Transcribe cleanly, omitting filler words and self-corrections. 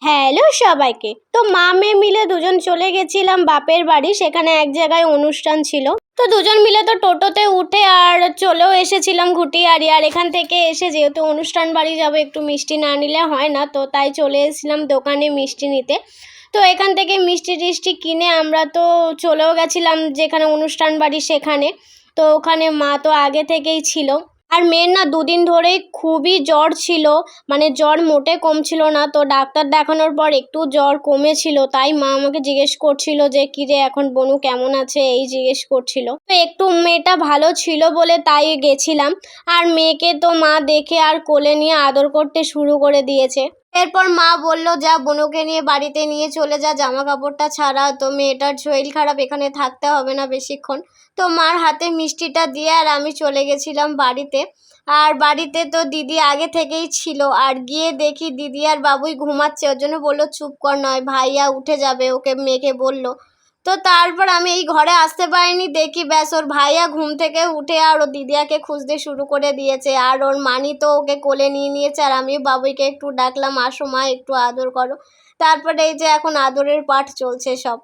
Hello সবাইকে। তো মা মেয়ে মিলে দুজন চলে গেছিলাম বাপের বাড়ি, সেখানে এক জায়গায় অনুষ্ঠান ছিল। তো দুজন মিলে তো টোটোতে উঠে আর চলেও এসেছিলাম ঘুটিয়ারি। আর এখান থেকে এসে যেহেতু অনুষ্ঠান বাড়ি যাবো, একটু মিষ্টি না নিলে হয় না, তো তাই চলে এসেছিলাম দোকানে মিষ্টি নিতে। তো এখান থেকে মিষ্টি টিষ্টি কিনে আমরা তো চলেও গেছিলাম যেখানে অনুষ্ঠান বাড়ি সেখানে। তো ওখানে মা তো আগে থেকেই ছিল। আর মেয়ের না দুদিন ধরেই খুবই জ্বর ছিল, মানে জ্বর মোটে কমছিল না। তো ডাক্তার দেখানোর পর একটু জ্বর কমেছিল, তাই মা আমাকে জিজ্ঞেস করছিল যে কী রে এখন বনু কেমন আছে, এই জিজ্ঞেস করছিল। তো একটু মেয়েটা ভালো ছিল বলে তাই গেছিলাম। আর মেয়েকে তো মা দেখে আর কোলে নিয়ে আদর করতে শুরু করে দিয়েছে। এরপর মা বলল যা বনুকে নিয়ে বাড়িতে নিয়ে চলে যা, জামা কাপড়টা ছাড়া, তো মেয়েটার শরীর খারাপ, এখানে থাকতে হবে না বেশিক্ষণ। তো মার হাতে মিষ্টিটা দিয়ে আর আমি চলে গেছিলাম বাড়িতে। আর বাড়িতে তো দিদি আগে থেকেই ছিল, আর গিয়ে দেখি দিদি আর বাবুই ঘুমাচ্ছে। ওর জন্য বললো চুপ কর, নয় ভাইয়া উঠে যাবে, ওকে মেয়েকে বলল। তো তারপর আমি এই ঘরে আসতে পারিনি, দেখি ব্যাস ওর ভাইয়া ঘুম থেকে উঠে আর ওর দিদিয়াকে খুঁজতে শুরু করে দিয়েছে। আর ওর মানি তো ওকে কোলে নিয়ে নিয়েছে। আর আমি বাবুইকে একটু ডাকলাম, আসো মা একটু আদর করো। তারপরে এই যে এখন আদরের পাঠ চলছে সব।